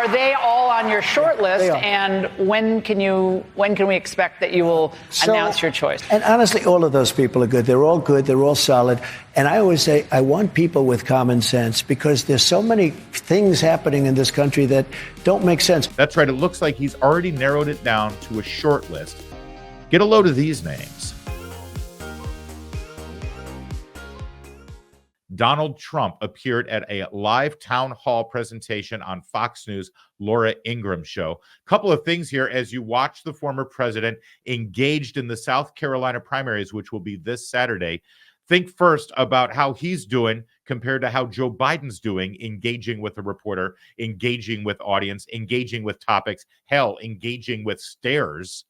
Are they all on your short list? And when can we expect that you will announce your choice? And honestly, all of those people are good. They're all good. They're all solid. And I always say I want people with common sense because there's so many things happening in this country that don't make sense. That's right. It looks like he's already narrowed it down to a short list. Get a load of these names. Donald Trump appeared at a live town hall presentation on Fox News' Laura Ingraham show. Couple of things here as you watch the former president engaged in the South Carolina primaries, which will be this Saturday. Think first about how he's doing compared to how Joe Biden's doing, engaging with a reporter, engaging with audience, engaging with topics, hell, engaging with stairs,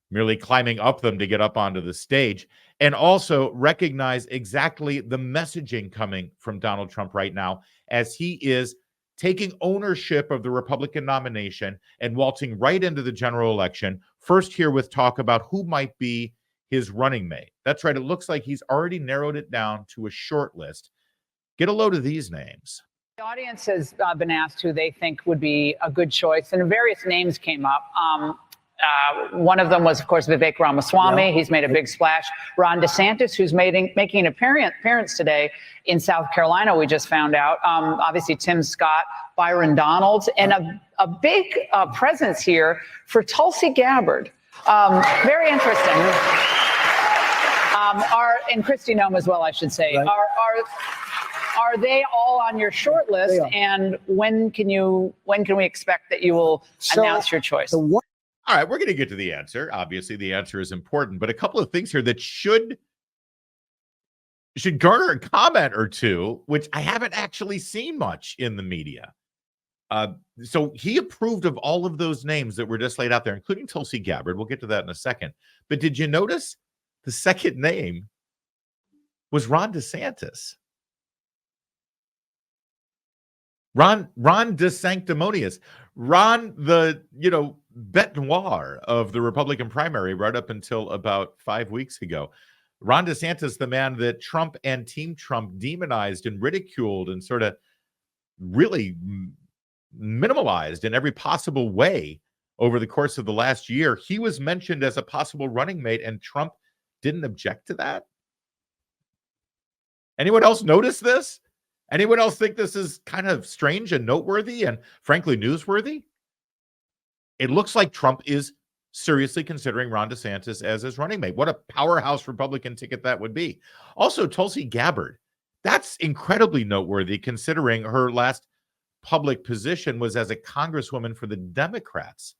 merely climbing up them to get up onto the stage. And also recognize exactly the messaging coming from Donald Trump right now as he is taking ownership of the Republican nomination and waltzing right into the general election. First here with talk about who might be his running mate. That's right. It looks like he's already narrowed it down to a short list. Get a load of these names. The audience has been asked who they think would be a good choice, and various names came up. One of them was, of course, Vivek Ramaswamy. He's made a big splash. Ron DeSantis, who's making an appearance today in South Carolina, we just found out. Obviously, Tim Scott, Byron Donalds, and a big presence here for Tulsi Gabbard. Very interesting. And Kristi Noem as well, I should say. Right. Are they all on your short list? And when can we expect that you will announce your choice? All right, we're going to get to the answer. Obviously, the answer is important, but a couple of things here that should garner a comment or two, which I haven't actually seen much in the media. So he approved of all of those names that were just laid out there, including Tulsi Gabbard. We'll get to that in a second. But did you notice the second name was Ron DeSantis? Ron DeSanctimonious. Ron, the, bête noir of the Republican primary right up until about 5 weeks ago. Ron DeSantis, the man that Trump and Team Trump demonized and ridiculed and sort of really minimalized in every possible way over the course of the last year. He was mentioned as a possible running mate, and Trump didn't object to that. Anyone else notice this? Anyone else think this is kind of strange and noteworthy and frankly newsworthy? It looks like Trump is seriously considering Ron DeSantis as his running mate. What a powerhouse Republican ticket that would be. Also, Tulsi Gabbard. That's incredibly noteworthy considering her last public position was as a congresswoman for the Democrats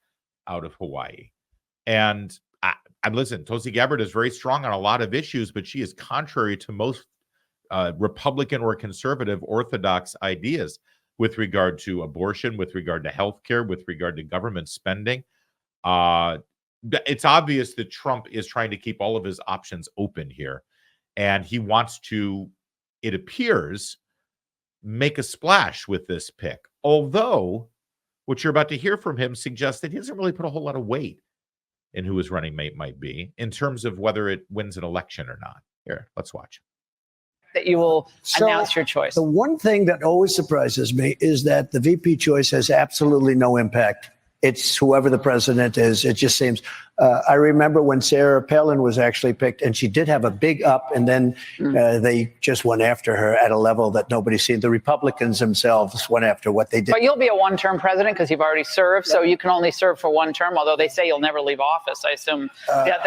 out of Hawaii. And listen, Tulsi Gabbard is very strong on a lot of issues, but she is contrary to most Republican or conservative orthodox ideas with regard to abortion, with regard to healthcare, with regard to government spending. It's obvious that Trump is trying to keep all of his options open here. And he wants to, it appears, make a splash with this pick. Although what you're about to hear from him suggests that he doesn't really put a whole lot of weight in who his running mate might be in terms of whether it wins an election or not. Here, let's watch. That you will announce your choice. The one thing that always surprises me is that the VP choice has absolutely no impact. It's whoever the president is. It just seems. I remember when Sarah Palin was actually picked, and she did have a big up, and then they just went after her at a level that nobody's seen. The Republicans themselves went after what they did. But you'll be a one-term president because you've already served, so you can only serve for one term, although they say you'll never leave office. I assume that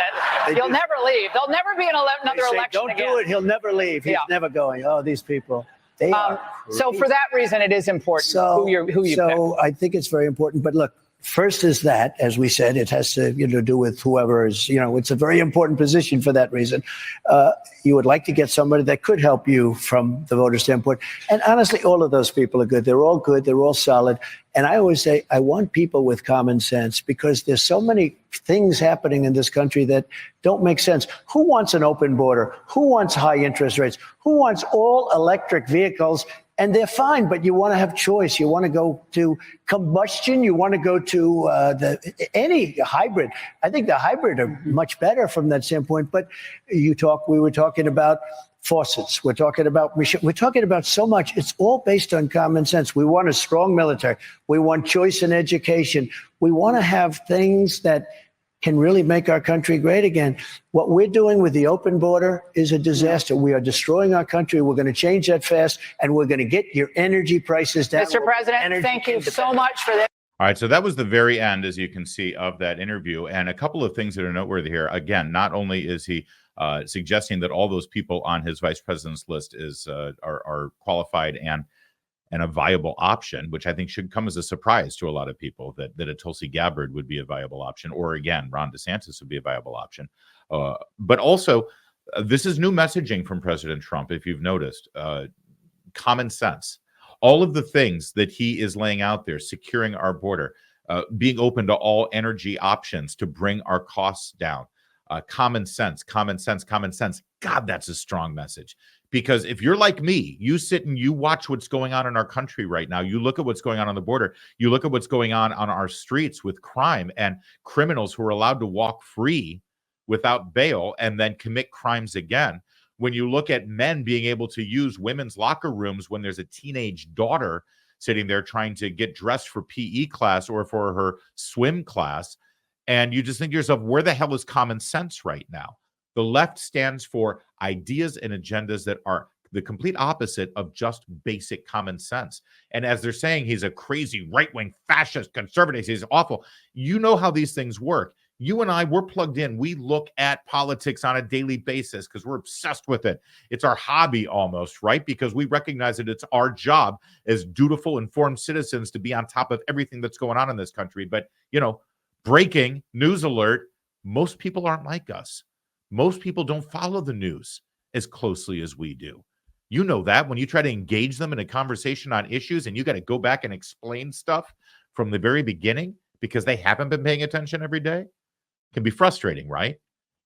you'll never leave. There'll never be another election don't again. Don't do it. He'll never leave. He's never going. Oh, these people. They are so for that reason, it is important who you pick. So I think it's very important. But look, first is that, as we said, it has to do with whoever is, it's a very important position for that reason. You would like to get somebody that could help you from the voter standpoint. And honestly, all of those people are good. They're all good. They're all solid. And I always say I want people with common sense because there's so many things happening in this country that don't make sense. Who wants an open border? Who wants high interest rates? Who wants all electric vehicles? And they're fine, but you want to have choice. You want to go to combustion. You want to go to any hybrid. I think the hybrid are much better from that standpoint. But we were talking about faucets. We're talking about so much. It's all based on common sense. We want a strong military. We want choice in education. We want to have things that can really make our country great again. What we're doing with the open border is a disaster. We are destroying our country. We're going to change that fast, and we're going to get your energy prices down. Mr. President, thank you so much for this. All right, so that was the very end, as you can see, of that interview. And a couple of things that are noteworthy here. Again, not only is he suggesting that all those people on his vice president's list are qualified and a viable option, which I think should come as a surprise to a lot of people, that a Tulsi Gabbard would be a viable option, or again, Ron DeSantis would be a viable option. But also, this is new messaging from President Trump, if you've noticed. Common sense. All of the things that he is laying out there, securing our border, being open to all energy options to bring our costs down. Common sense, common sense, common sense. God, that's a strong message. Because if you're like me, you sit and you watch what's going on in our country right now. You look at what's going on the border. You look at what's going on our streets with crime and criminals who are allowed to walk free without bail and then commit crimes again. When you look at men being able to use women's locker rooms when there's a teenage daughter sitting there trying to get dressed for PE class or for her swim class, and you just think to yourself, where the hell is common sense right now? The left stands for ideas and agendas that are the complete opposite of just basic common sense. And as they're saying, he's a crazy right-wing fascist conservative, he's awful. You know how these things work. You and I, we're plugged in. We look at politics on a daily basis because we're obsessed with it. It's our hobby almost, right? Because we recognize that it's our job as dutiful, informed citizens to be on top of everything that's going on in this country. But, breaking news alert, most people aren't like us. Most people don't follow the news as closely as we do. You know that when you try to engage them in a conversation on issues and you got to go back and explain stuff from the very beginning because they haven't been paying attention every day, can be frustrating, right?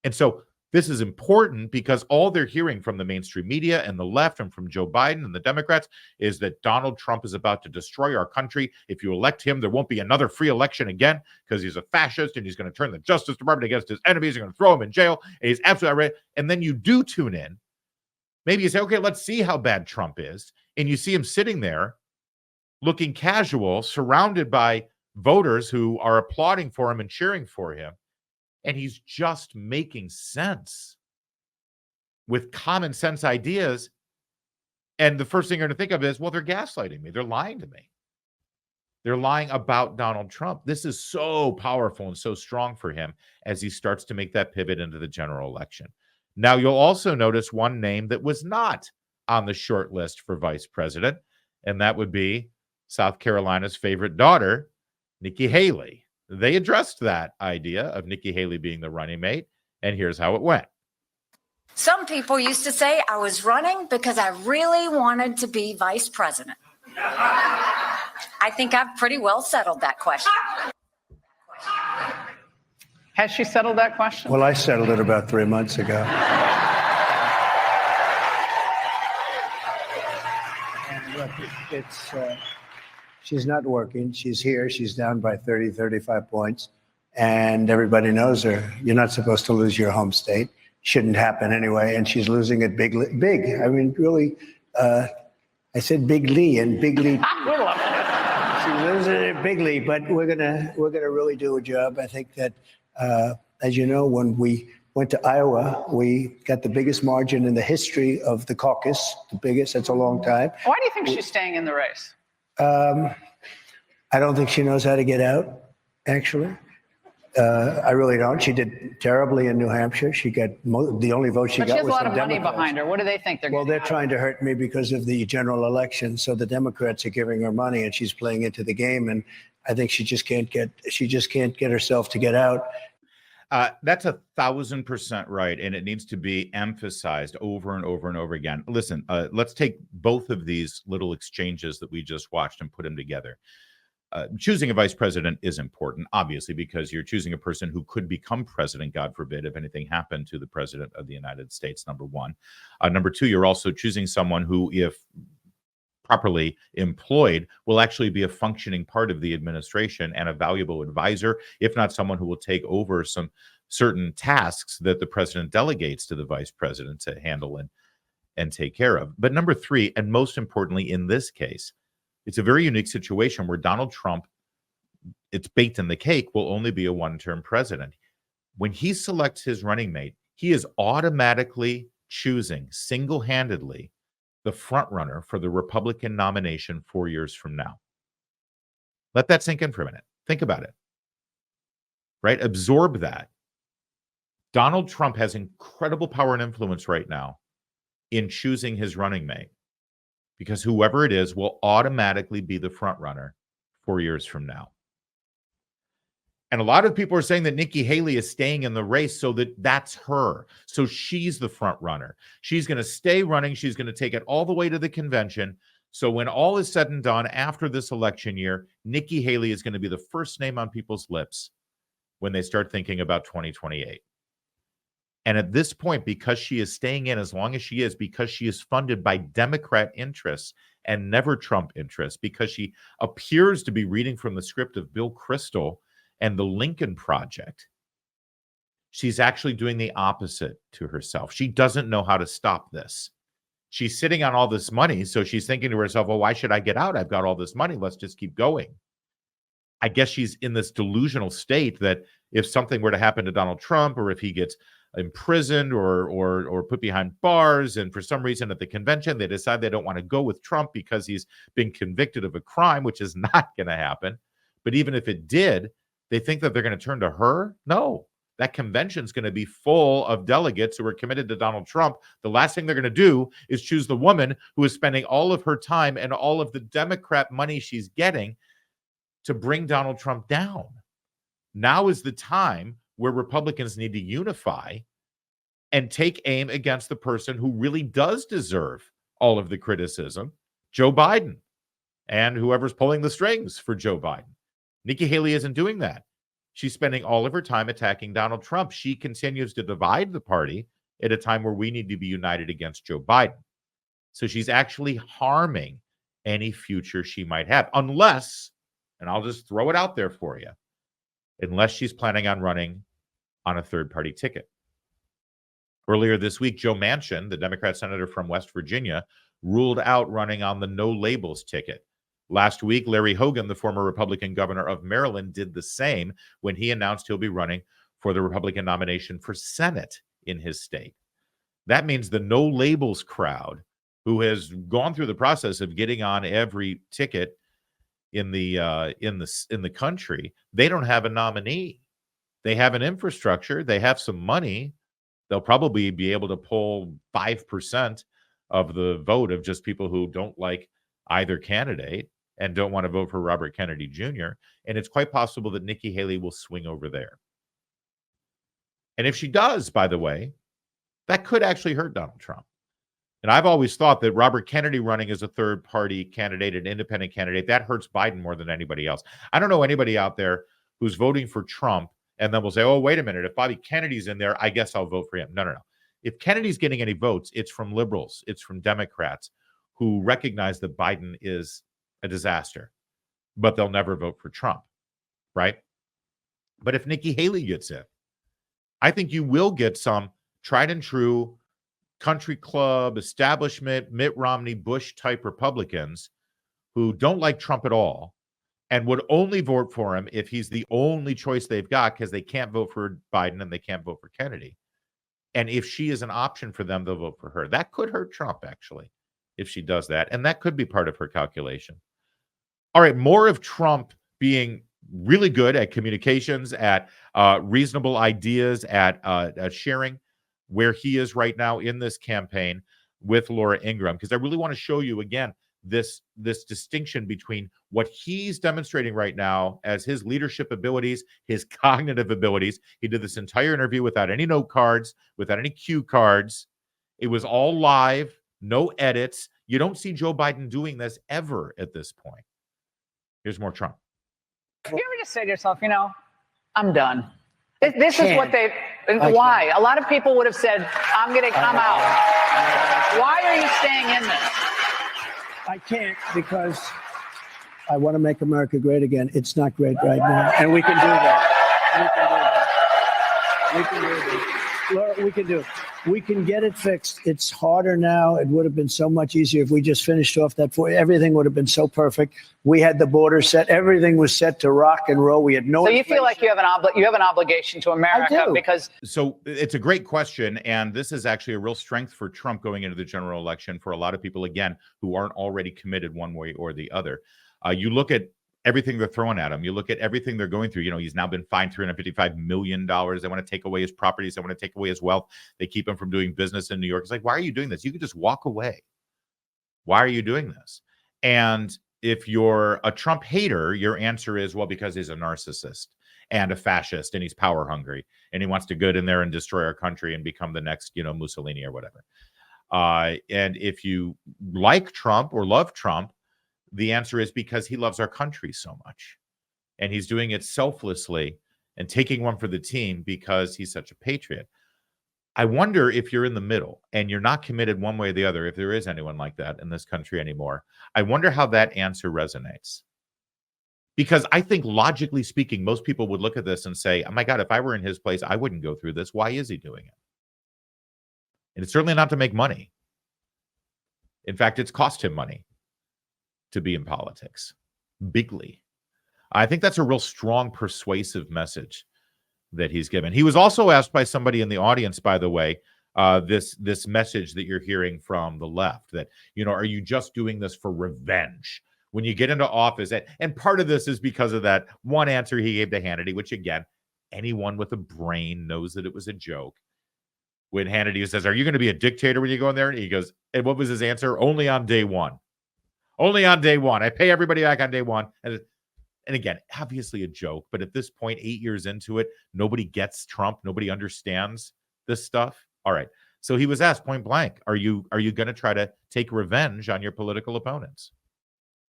And so this is important because all they're hearing from the mainstream media and the left and from Joe Biden and the Democrats is that Donald Trump is about to destroy our country. If you elect him, there won't be another free election again because he's a fascist and he's going to turn the Justice Department against his enemies. They're going to throw him in jail. And he's absolutely right. And then you do tune in. Maybe you say, okay, let's see how bad Trump is. And you see him sitting there looking casual, surrounded by voters who are applauding for him and cheering for him. And he's just making sense with common sense ideas. And the first thing you're going to think of is, well, they're gaslighting me. They're lying to me. They're lying about Donald Trump. This is so powerful and so strong for him as he starts to make that pivot into the general election. Now, you'll also notice one name that was not on the short list for vice president, and that would be South Carolina's favorite daughter, Nikki Haley. They addressed that idea of Nikki Haley being the running mate, and here's how it went. Some people used to say I was running because I really wanted to be vice president. I think I've pretty well settled that question. Has she settled that question? Well, I settled it about 3 months ago. And look, she's not working. She's here. She's down by 30, 35 points. And everybody knows her. You're not supposed to lose your home state. Shouldn't happen anyway. And she's losing it big. I mean, really, I said bigly and bigly. She's losing it bigly, but we're gonna really do a job. I think that, as you know, when we went to Iowa, we got the biggest margin in the history of the caucus, the biggest. That's a long time. Why do you think she's staying in the race? I don't think she knows how to get out, actually. I really don't. She did terribly in New Hampshire. She got the only vote she got was from Democrats. But she has a lot of money behind her. What do they think they're Well, getting? they're trying to hurt me because of the general election. So the Democrats are giving her money, and she's playing into the game. And I think she just can't get herself to get out. That's 1,000% right, and it needs to be emphasized over and over and over again. Listen, let's take both of these little exchanges that we just watched and put them together. Choosing a vice president is important, obviously, because you're choosing a person who could become president, God forbid, if anything happened to the president of the United States, number one. Number two, you're also choosing someone who, if properly employed, will actually be a functioning part of the administration and a valuable advisor, if not someone who will take over some certain tasks that the president delegates to the vice president to handle. and take care of. But number three, and most importantly in this case, it's a very unique situation where Donald Trump, it's baked in the cake, will only be a one-term president. When he selects his running mate, he is automatically choosing single-handedly the front runner for the Republican nomination 4 years from now. Let that sink in for a minute. Think about it, right? Absorb that. Donald Trump has incredible power and influence right now in choosing his running mate, because whoever it is will automatically be the front runner 4 years from now. And a lot of people are saying that Nikki Haley is staying in the race so that that's her. So she's the front runner. She's going to stay running. She's going to take it all the way to the convention. So when all is said and done after this election year, Nikki Haley is going to be the first name on people's lips when they start thinking about 2028. And at this point, because she is staying in as long as she is, because she is funded by Democrat interests and never Trump interests, because she appears to be reading from the script of Bill Kristol and the Lincoln Project, she's actually doing the opposite to herself. She doesn't know how to stop this. She's sitting on all this money, so she's thinking to herself, well, why should I get out? I've got all this money. Let's just keep going. I guess she's in this delusional state that if something were to happen to Donald Trump, or if he gets imprisoned or put behind bars, and for some reason at the convention they decide they don't want to go with Trump because he's been convicted of a crime, which is not going to happen. But even if it did, they think that they're going to turn to her? No. That convention is going to be full of delegates who are committed to Donald Trump. The last thing they're going to do is choose the woman who is spending all of her time and all of the Democrat money she's getting to bring Donald Trump down. Now is the time where Republicans need to unify and take aim against the person who really does deserve all of the criticism, Joe Biden, and whoever's pulling the strings for Joe Biden. Nikki Haley isn't doing that. She's spending all of her time attacking Donald Trump. She continues to divide the party at a time where we need to be united against Joe Biden. So she's actually harming any future she might have, unless, and I'll just throw it out there for you, unless she's planning on running on a third-party ticket. Earlier this week, Joe Manchin, the Democrat senator from West Virginia, ruled out running on the no labels ticket. Last week, Larry Hogan, the former Republican governor of Maryland, did the same when he announced he'll be running for the Republican nomination for Senate in his state. That means the no labels crowd, who has gone through the process of getting on every ticket in the country, they don't have a nominee. They have an infrastructure. They have some money. They'll probably be able to pull 5% of the vote of just people who don't like either candidate and don't want to vote for Robert Kennedy Jr. And it's quite possible that Nikki Haley will swing over there. And if she does, by the way, that could actually hurt Donald Trump. And I've always thought that Robert Kennedy running as a third-party candidate, an independent candidate, that hurts Biden more than anybody else. I don't know anybody out there who's voting for Trump and then will say, oh, wait a minute, if Bobby Kennedy's in there, I guess I'll vote for him. No. If Kennedy's getting any votes, it's from liberals, it's from Democrats who recognize that Biden is a disaster, but they'll never vote for Trump, right? But if Nikki Haley gets in, I think you will get some tried and true country club, establishment, Mitt Romney, Bush type Republicans who don't like Trump at all and would only vote for him if he's the only choice they've got, because they can't vote for Biden and they can't vote for Kennedy. And if she is an option for them, they'll vote for her. That could hurt Trump, actually, if she does that. And that could be part of her calculation. All right, more of Trump being really good at communications, at reasonable ideas, at sharing where he is right now in this campaign with Laura Ingraham, because I really want to show you again this distinction between what he's demonstrating right now as his leadership abilities, his cognitive abilities. He did this entire interview without any note cards, without any cue cards. It was all live, no edits. You don't see Joe Biden doing this ever at this point. Here's more Trump. You ever just say to yourself, I'm done. This is what they, why? A lot of people would have said, I'm out. Why are you staying in this? I can't, because I want to make America great again. It's not great right now. And we can do that. We can do that. Laura, we can do it. We can get it fixed. It's harder now. It would have been so much easier if we just finished off that. Everything would have been so perfect. We had the border set. Everything was set to rock and roll. We had no. So you feel like you have an obligation to America because. So it's a great question, and this is actually a real strength for Trump going into the general election for a lot of people, again, who aren't already committed one way or the other. You look at everything they're throwing at him. You look at everything they're going through. He's now been fined $355 million. They want to take away his properties. They want to take away his wealth. They keep him from doing business in New York. It's like, why are you doing this? You could just walk away. Why are you doing this? And if you're a Trump hater, your answer is, well, because he's a narcissist and a fascist and he's power hungry and he wants to get in there and destroy our country and become the next, Mussolini or whatever. And if you like Trump or love Trump, the answer is because he loves our country so much. And he's doing it selflessly and taking one for the team because he's such a patriot. I wonder if you're in the middle and you're not committed one way or the other, if there is anyone like that in this country anymore. I wonder how that answer resonates. Because I think logically speaking, most people would look at this and say, oh my God, if I were in his place, I wouldn't go through this. Why is he doing it? And it's certainly not to make money. In fact, it's cost him money to be in politics, bigly. I think that's a real strong, persuasive message that he's given. He was also asked by somebody in the audience, by the way, this message that you're hearing from the left, that, are you just doing this for revenge? When you get into office, and part of this is because of that one answer he gave to Hannity, which, again, anyone with a brain knows that it was a joke. When Hannity says, are you going to be a dictator when you go in there? And he goes, and what was his answer? Only on day one. Only on day one. I pay everybody back on day one. And again, obviously a joke, but at this point, 8 years into it, nobody gets Trump. Nobody understands this stuff. All right. So he was asked point blank, are you going to try to take revenge on your political opponents?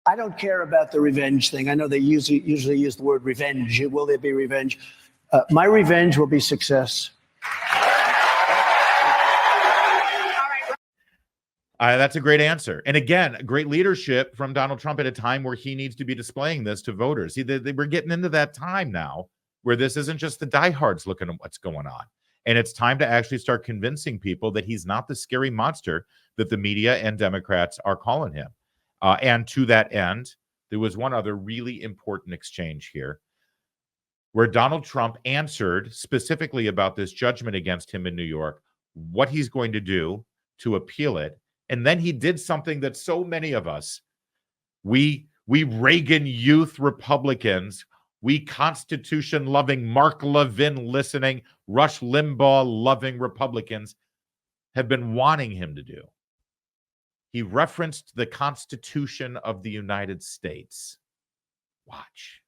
I don't care about the revenge thing. I know they usually use the word revenge. Will there be revenge? My revenge will be success. That's a great answer. And again, great leadership from Donald Trump at a time where he needs to be displaying this to voters. See, we're getting into that time now where this isn't just the diehards looking at what's going on. And it's time to actually start convincing people that he's not the scary monster that the media and Democrats are calling him. And to that end, there was one other really important exchange here where Donald Trump answered specifically about this judgment against him in New York, what he's going to do to appeal it. And then he did something that so many of us, we Reagan youth Republicans, we Constitution-loving, Mark Levin listening, Rush Limbaugh-loving Republicans have been wanting him to do. He referenced the Constitution of the United States. Watch.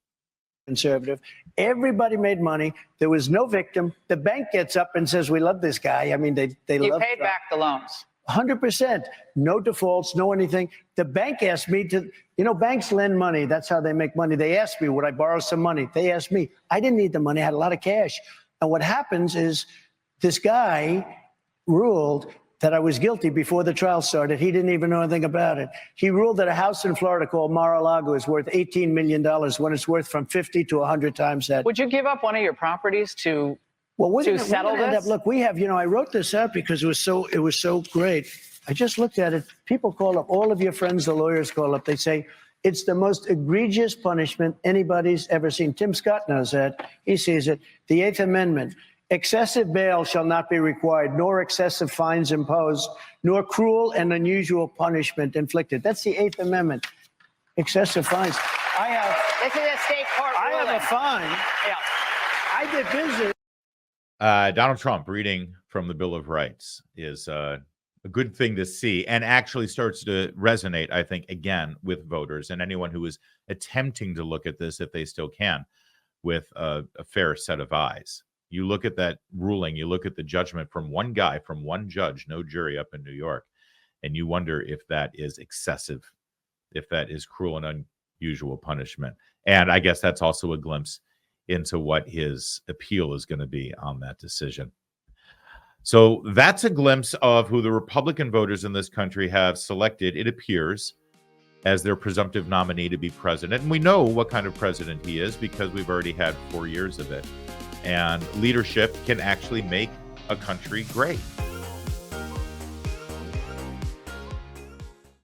Conservative. Everybody made money. There was no victim. The bank gets up and says, we love this guy. I mean, they You love paid back the loans. 100%. No defaults, no anything. The bank asked me to, banks lend money. That's how they make money. They asked me, would I borrow some money? They asked me. I didn't need the money. I had a lot of cash. And what happens is this guy ruled that I was guilty before the trial started. He didn't even know anything about it. He ruled that a house in Florida called Mar-a-Lago is worth $18 million when it's worth from 50 to 100 times that. Would you give up one of your properties to settle this? Look, we have, I wrote this out because it was so great. I just looked at it. People call up, all of your friends, the lawyers call up. They say, it's the most egregious punishment anybody's ever seen. Tim Scott knows that. He sees it. The Eighth Amendment. Excessive bail shall not be required, nor excessive fines imposed, nor cruel and unusual punishment inflicted. That's the Eighth Amendment. Excessive fines. This is a state court ruling. I have a fine. Yeah. I did business. Donald Trump reading from the Bill of Rights is a good thing to see, and actually starts to resonate, I think, again, with voters and anyone who is attempting to look at this, if they still can, with a fair set of eyes. You look at that ruling, you look at the judgment from one guy, from one judge, no jury up in New York, and you wonder if that is excessive, if that is cruel and unusual punishment. And I guess that's also a glimpse into what his appeal is going to be on that decision. So that's a glimpse of who the Republican voters in this country have selected, it appears, as their presumptive nominee to be president. And we know what kind of president he is because we've already had 4 years of it. And leadership can actually make a country great.